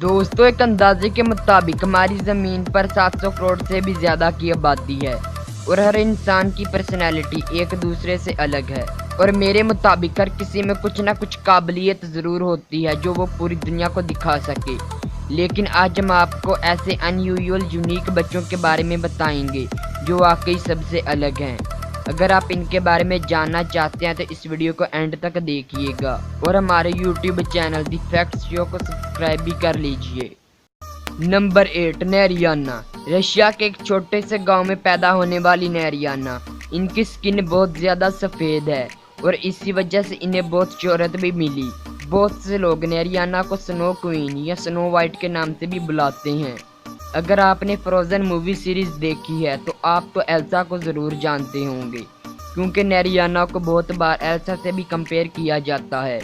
दोस्तों, एक अंदाजे के मुताबिक हमारी ज़मीन पर 700 करोड़ से भी ज़्यादा की आबादी है और हर इंसान की पर्सनैलिटी एक दूसरे से अलग है। और मेरे मुताबिक हर किसी में कुछ ना कुछ काबिलियत ज़रूर होती है जो वो पूरी दुनिया को दिखा सके। लेकिन आज हम आपको ऐसे अनयूजुअल यूनिक बच्चों के बारे में बताएंगे जो वाकई सबसे अलग हैं। अगर आप इनके बारे में जानना चाहते हैं तो इस वीडियो को एंड तक देखिएगा और हमारे YouTube चैनल दी फैक्ट्स शो को सब्सक्राइब भी कर लीजिए। नंबर 8, नेरियाना। रशिया के एक छोटे से गांव में पैदा होने वाली नेरियाना, इनकी स्किन बहुत ज़्यादा सफ़ेद है और इसी वजह से इन्हें बहुत शोहरत भी मिली। बहुत से लोग नेरियाना को स्नो क्वीन या स्नो वाइट के नाम से भी बुलाते हैं। अगर आपने फ्रोज़न मूवी सीरीज़ देखी है तो आप तो एल्सा को ज़रूर जानते होंगे, क्योंकि नेरियाना को बहुत बार एल्सा से भी कंपेयर किया जाता है।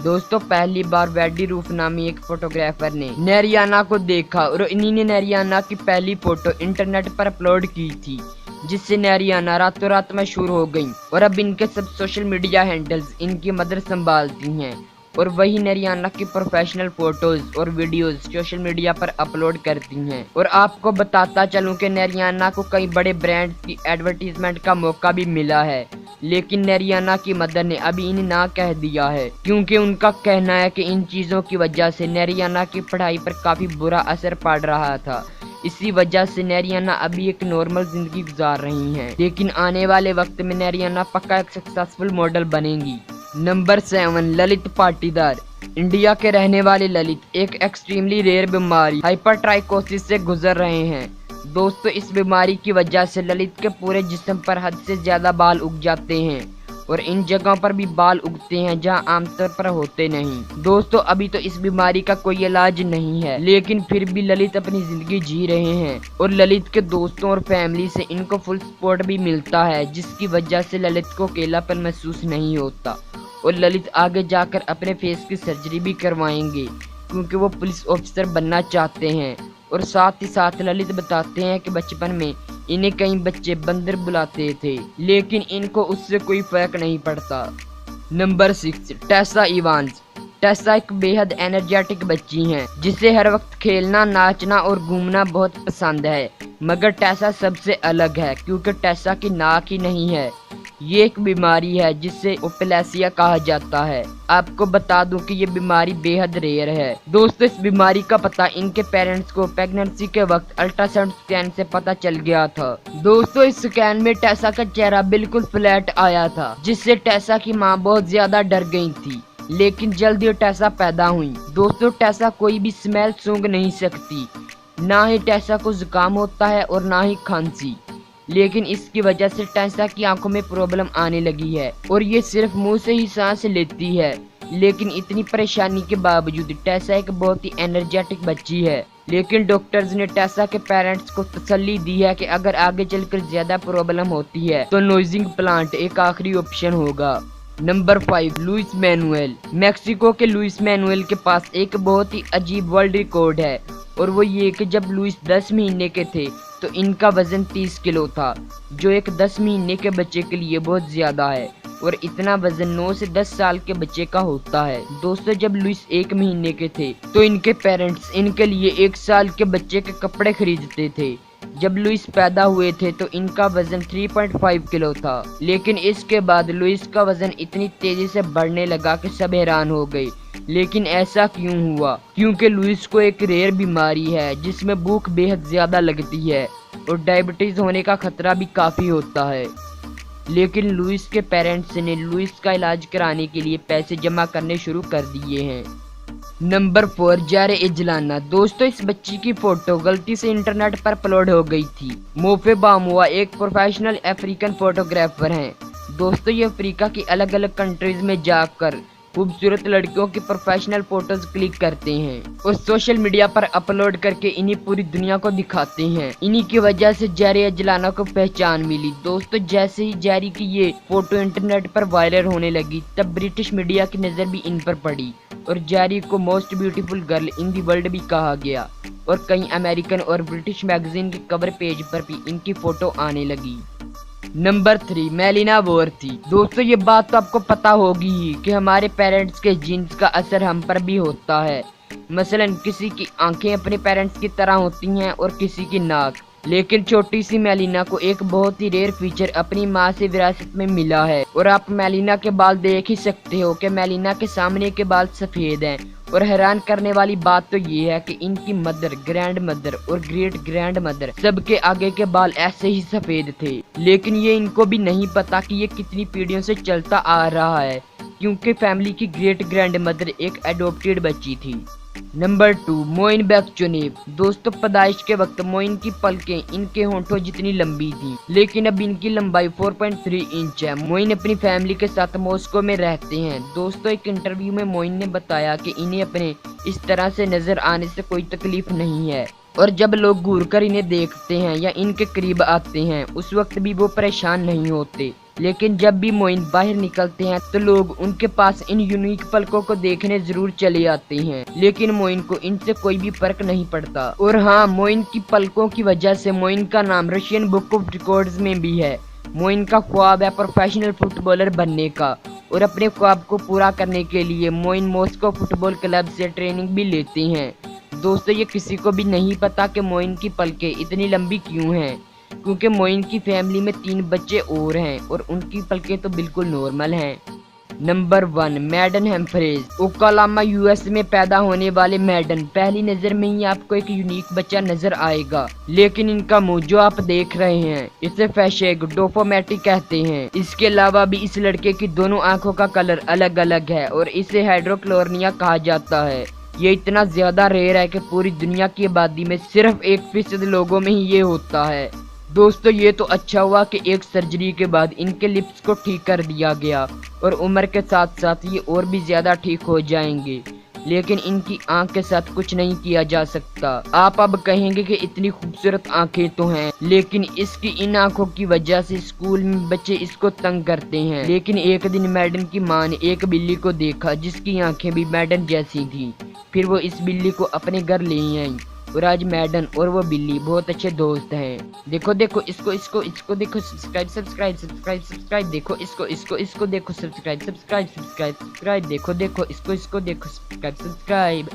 दोस्तों, पहली बार वेडी रूफ नामी एक फोटोग्राफर ने नेरियाना को देखा और इन्हीं ने नेरियाना की पहली फोटो इंटरनेट पर अपलोड की थी, जिससे नेरियाना रातों रात मशहूर हो गई और अब इनके सब सोशल मीडिया हैंडल्स इनकी मदर संभालती हैं और वही नेरियाना की प्रोफेशनल फोटोज और वीडियोस सोशल मीडिया पर अपलोड करती हैं। और आपको बताता चलूं कि नेरियाना को कई बड़े ब्रांड्स की एडवर्टीजमेंट का मौका भी मिला है, लेकिन नेरियाना की मदर ने अभी इन्हें ना कह दिया है, क्योंकि उनका कहना है कि इन चीज़ों की वजह से नेरियाना की पढ़ाई पर काफ़ी बुरा असर पड़ रहा था। इसी वजह से नेरियाना अभी एक नॉर्मल जिंदगी गुजार रही हैं, लेकिन आने वाले वक्त में नेरियाना पक्का एक सक्सेसफुल मॉडल बनेंगी। नंबर 7, ललित पाटीदार। इंडिया के रहने वाले ललित एक एक्सट्रीमली रेयर बीमारी हाइपरट्राइकोसिस से गुजर रहे हैं। दोस्तों, इस बीमारी की वजह से ललित के पूरे जिस्म पर हद से ज़्यादा बाल उग जाते हैं और इन जगहों पर भी बाल उगते हैं जहां आमतौर पर होते नहीं। दोस्तों, अभी तो इस बीमारी का कोई इलाज नहीं है, लेकिन फिर भी ललित अपनी ज़िंदगी जी रहे हैं और ललित के दोस्तों और फैमिली से इनको फुल सपोर्ट भी मिलता है, जिसकी वजह से ललित को अकेलापन महसूस नहीं होता। और ललित आगे जाकर अपने फेस की सर्जरी भी करवाएंगे, क्योंकि वो पुलिस ऑफिसर बनना चाहते हैं। और साथ ही साथ ललित बताते हैं कि बचपन में इन्हें कई बच्चे बंदर बुलाते थे, लेकिन इनको उससे कोई फर्क नहीं पड़ता। Number 6, Tesa Evans. टेसा एक बेहद एनर्जेटिक बच्ची हैं, जिसे हर वक्त खेलना, नाचना और घूमना बहुत पसंद है। मगर टेसा सबसे अलग है, क्योंकि टेसा की नाक ही नहीं है। ये एक बीमारी है जिसे ओपेलेसिया कहा जाता है। आपको बता दूं कि ये बीमारी बेहद रेयर है। दोस्तों, इस बीमारी का पता इनके पेरेंट्स को प्रेगनेंसी के वक्त अल्ट्रासाउंड स्कैन से पता चल गया था। दोस्तों, इस स्कैन में टेसा का चेहरा बिल्कुल फ्लैट आया था, जिससे टेसा की माँ बहुत ज्यादा डर गई थी। लेकिन जल्दी टेसा पैदा हुई। दोस्तों, टेसा कोई भी स्मेल सूंघ नहीं सकती, ना ही टेसा को जुकाम होता है और ना ही खांसी। लेकिन इसकी वजह से टेसा की आंखों में प्रॉब्लम आने लगी है और ये सिर्फ मुंह से ही सांस लेती है। लेकिन इतनी परेशानी के बावजूद टेसा एक बहुत ही एनर्जेटिक बच्ची है। लेकिन डॉक्टर्स ने टेसा के पेरेंट्स को तसल्ली दी है कि अगर आगे चलकर ज्यादा प्रॉब्लम होती है तो नोजिंग प्लांट एक आखिरी ऑप्शन होगा। Number 5, Luis Manuel. मेक्सिको के लुइस मैनुएल के पास एक बहुत ही अजीब वर्ल्ड रिकॉर्ड है, और वो ये कि जब लुइस 10 महीने के थे तो इनका वजन 30 किलो था, जो एक 10 महीने के बच्चे के लिए बहुत ज़्यादा है। और इतना वजन 9 से 10 साल के बच्चे का होता है। दोस्तों, जब लुइस 1 महीने के थे तो इनके पेरेंट्स इनके लिए 1 साल के बच्चे के कपड़े खरीदते थे। जब लुइस पैदा हुए थे तो इनका वजन 3.5 किलो था। लेकिन इसके बाद लुइस का वजन इतनी तेजी से बढ़ने लगा कि सब हैरान हो गए। लेकिन ऐसा क्यों हुआ? क्योंकि लुइस को एक रेयर बीमारी है जिसमें भूख बेहद ज्यादा लगती है और डायबिटीज होने का खतरा भी काफी होता है। लेकिन लुइस के पेरेंट्स ने लुइस का इलाज कराने के लिए पैसे जमा करने शुरू कर दिए हैं। नंबर 4, जारे इजलाना। दोस्तों, इस बच्ची की फोटो गलती से इंटरनेट पर अपलोड हो गई थी। मोफे बामुआ एक प्रोफेशनल अफ्रीकन फोटोग्राफर हैं। दोस्तों, ये अफ्रीका की अलग अलग कंट्रीज में जाकर खूबसूरत लड़कियों की प्रोफेशनल फोटोज क्लिक करते हैं और सोशल मीडिया पर अपलोड करके इन्हीं पूरी दुनिया को दिखाते हैं। इन्हीं की वजह से जारे इजलाना को पहचान मिली। दोस्तों, जैसे ही जारी की ये फोटो इंटरनेट पर वायरल होने लगी, तब ब्रिटिश मीडिया की नज़र भी इन पर पड़ी और जारी को most beautiful girl in the world भी कहा गया और कई अमेरिकन और ब्रिटिश मैगजीन के कवर पेज पर भी इनकी फोटो आने लगी। Number 3, Melina Worthy. दोस्तों, ये बात तो आपको पता होगी ही कि हमारे पेरेंट्स के जीन्स का असर हम पर भी होता है। मसलन किसी की आंखें अपने पेरेंट्स की तरह होती हैं और किसी की नाक। लेकिन छोटी सी मेलिना को एक बहुत ही रेयर फीचर अपनी माँ से विरासत में मिला है। और आप मेलिना के बाल देख ही सकते हो कि मेलिना के सामने के बाल सफेद हैं। और हैरान करने वाली बात तो ये है कि इनकी मदर, ग्रैंड मदर और ग्रेट ग्रैंड मदर सबके आगे के बाल ऐसे ही सफेद थे। लेकिन ये इनको भी नहीं पता कि ये कितनी पीढ़ियों से चलता आ रहा है, क्योंकि फैमिली की ग्रेट ग्रैंड मदर एक एडॉप्टेड बच्ची थी। नंबर 2, मोइन बेख्चोनेव। दोस्तों, पैदाइश के वक्त मोइन की पलकें इनके होंठों जितनी लंबी थी, लेकिन अब इनकी लंबाई 4.3 इंच है। मोइन अपनी फैमिली के साथ मॉस्को में रहते हैं। दोस्तों, एक इंटरव्यू में मोइन ने बताया कि इन्हें अपने इस तरह से नजर आने से कोई तकलीफ नहीं है, और जब लोग घूर कर इन्हें देखते हैं या इनके करीब आते हैं उस वक्त भी वो परेशान नहीं होते। लेकिन जब भी मोइन बाहर निकलते हैं तो लोग उनके पास इन यूनिक पलकों को देखने जरूर चले आते हैं, लेकिन मोइन को इनसे कोई भी फर्क नहीं पड़ता। और हाँ, मोइन की पलकों की वजह से मोइन का नाम रशियन बुक ऑफ रिकॉर्ड्स में भी है। मोइन का ख्वाब है प्रोफेशनल फुटबॉलर बनने का, और अपने ख्वाब को पूरा करने के लिए मोइन मॉस्को फुटबॉल क्लब से ट्रेनिंग भी लेते हैं। दोस्तों, ये किसी को भी नहीं पता कि मोइन की पलकें इतनी लंबी क्यों हैं, क्योंकि मोइन की फैमिली में 3 बच्चे और हैं और उनकी पलकें तो बिल्कुल नॉर्मल हैं। Number 1, Madden Humphreys. Oklahoma US में पैदा होने वाले मैडन पहली नजर में ही आपको एक यूनिक बच्चा नजर आएगा, लेकिन इनका मुंह जो आप देख रहे हैं इसे फैशेग डोफोमेटिक कहते हैं। इसके अलावा भी इस लड़के की दोनों आंखों का कलर अलग अलग है और इसे हाइड्रोक्लोरनिया कहा जाता है। ये इतना ज्यादा रेयर है कि पूरी दुनिया की आबादी में सिर्फ 1% लोगों में ही ये होता है। दोस्तों, ये तो अच्छा हुआ कि एक सर्जरी के बाद इनके लिप्स को ठीक कर दिया गया और उम्र के साथ साथ ये और भी ज्यादा ठीक हो जाएंगे, लेकिन इनकी आंख के साथ कुछ नहीं किया जा सकता। आप अब कहेंगे कि इतनी खूबसूरत आंखें तो हैं, लेकिन इसकी इन आंखों की वजह से स्कूल में बच्चे इसको तंग करते हैं। लेकिन एक दिन मैडन की मां ने एक बिल्ली को देखा जिसकी आंखें भी मैडन जैसी थी। फिर वो इस बिल्ली को अपने घर ले आई और आज मैडन और वो बिल्ली बहुत अच्छे दोस्त हैं। देखो देखो इसको इसको इसको देखो, सब्सक्राइब सब्सक्राइब सब्सक्राइब सब्सक्राइब, देखो इसको इसको इसको देखो, सब्सक्राइब सब्सक्राइब सब्सक्राइब सब्सक्राइब, देखो देखो इसको इसको देखो, सब्सक्राइब सब्सक्राइब।